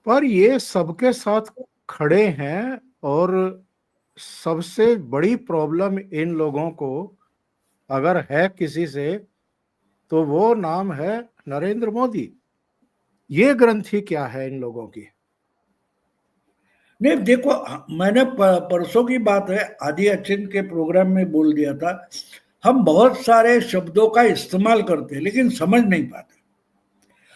पर ये सबके साथ खड़े हैं और सबसे बड़ी प्रॉब्लम इन लोगों को अगर है किसी से, तो वो नाम है नरेंद्र मोदी। ये ग्रंथि क्या है इन लोगों की? नहीं देखो, मैंने परसों की बात है आदि अचिन के प्रोग्राम में बोल दिया था, हम बहुत सारे शब्दों का इस्तेमाल करते हैं लेकिन समझ नहीं पाते।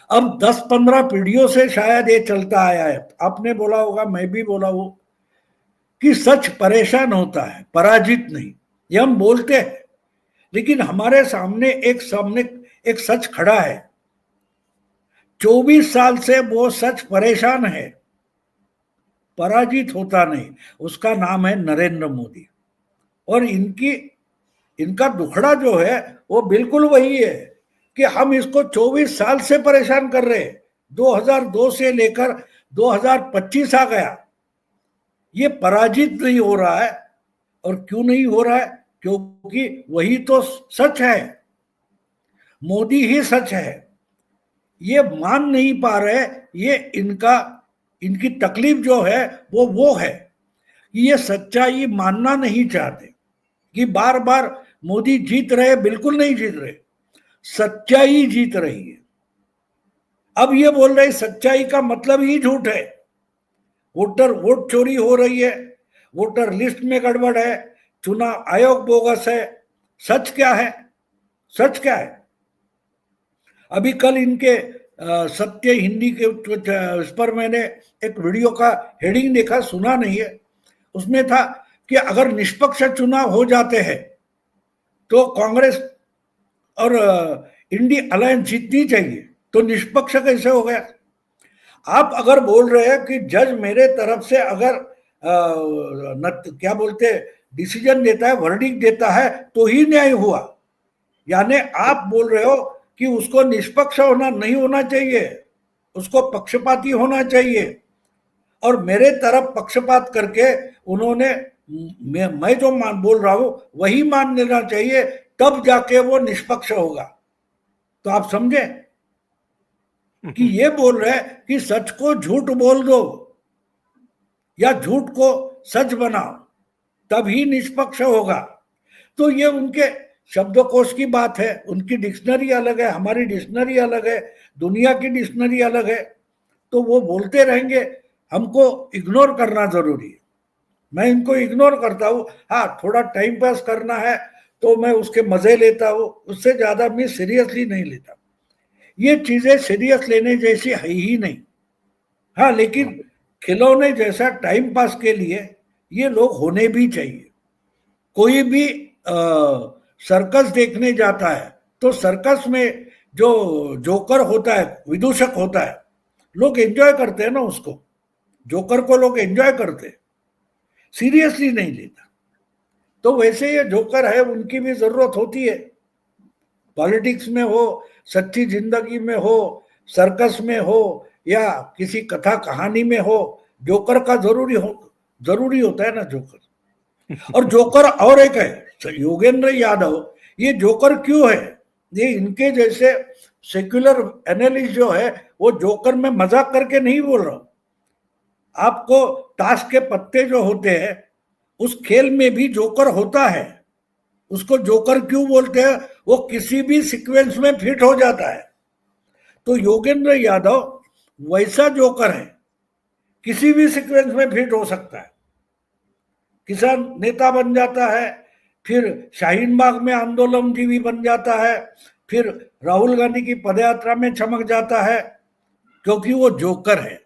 अब 10-15 पीढ़ियों से शायद ये चलता आया है, आपने बोला होगा, मैं भी बोला हूं, कि सच परेशान होता है, पराजित नहीं। ये हम बोलते हैं, लेकिन हमारे सामने एक सच खड़ा है। 24 साल से वो सच परेशान है, पराजित होता नहीं। उसका नाम है नरेंद्र मोदी। और इनका दुखड़ा जो है वो बिल्कुल वही है कि हम इसको 24 साल से परेशान कर रहे हैं। 2002 से लेकर 2025 आ गया, ये पराजित नहीं हो रहा है। और क्यों नहीं हो रहा है? क्योंकि वही तो सच है, मोदी ही सच है। ये मान नहीं पा रहे। ये इनकी तकलीफ जो है वो है कि ये सच्चाई मानना नहीं चाहते, कि बार बार मोदी जीत रहे, बिल्कुल नहीं जीत रहे, सच्चाई जीत रही है। अब ये बोल रहे सच्चाई का मतलब ही झूठ है, वोट चोरी हो रही है, वोटर लिस्ट में गड़बड़ है, चुनाव आयोग बोगस है। सच क्या है? सच क्या है? अभी कल इनके सत्य हिंदी के इस पर मैंने एक वीडियो का हेडिंग देखा, सुना नहीं है, उसमें था कि अगर निष्पक्ष चुनाव हो जाते हैं तो कांग्रेस और इंडी अलायंस जीतनी चाहिए, तो निष्पक्ष कैसे हो गया? आप अगर बोल रहे हैं कि जज मेरे तरफ से अगर क्या बोलते डिसीजन देता है, वर्डिक्ट देता है, तो ही न्याय हुआ। यानी आप बोल रहे हो कि उसको निष्पक्ष होना नहीं होना चाहिए, उसको पक्षपाती होना चाहिए। और मेरे तरफ पक्षपात करके उन्होंने मैं जो बोल रहा हूं वही मान लेना चाहिए, तब जाके वो निष्पक्ष होगा। तो आप समझे कि ये बोल रहे हैं कि सच को झूठ बोल दो या झूठ को सच बनाओ, तभी निष्पक्ष होगा। तो ये उनके शब्दकोश की बात है, उनकी डिक्शनरी अलग है, हमारी डिक्शनरी अलग है, दुनिया की डिक्शनरी अलग है। तो वो बोलते रहेंगे, हमको इग्नोर करना जरूरी है। मैं इनको इग्नोर करता हूँ। हाँ, थोड़ा टाइम पास करना है तो मैं उसके मजे लेता हूँ, उससे ज्यादा मैं सीरियसली नहीं लेता। ये चीजें सीरियस लेने जैसी है ही नहीं। हाँ, लेकिन खिलौने जैसा टाइम पास के लिए ये लोग होने भी चाहिए। कोई भी सर्कस देखने जाता है तो सर्कस में जो जोकर होता है, विदूषक होता है, लोग एंजॉय करते हैं ना उसको। जोकर को लोग एंजॉय करते हैं, सीरियसली नहीं लेता। तो वैसे ये जोकर है, उनकी भी जरूरत होती है, पॉलिटिक्स में हो, सच्ची जिंदगी में हो, सर्कस में हो, या किसी कथा कहानी में हो, जोकर का जरूरी होता है ना जोकर। और जोकर और एक है योगेंद्र यादव। ये जोकर क्यों है? ये इनके जैसे सेक्युलर एनालिस्ट जो है वो जोकर में मजाक करके नहीं बोल रहा हूं। आपको ताश के पत्ते जो होते हैं उस खेल में भी जोकर होता है। उसको जोकर क्यों बोलते हैं? वो किसी भी सीक्वेंस में फिट हो जाता है। तो योगेंद्र यादव वैसा जोकर है, किसी भी सीक्वेंस में फिट हो सकता है। किसान नेता बन जाता है, फिर शाहीन बाग में आंदोलन जीवी बन जाता है, फिर राहुल गांधी की पदयात्रा में चमक जाता है, क्योंकि वो जोकर है।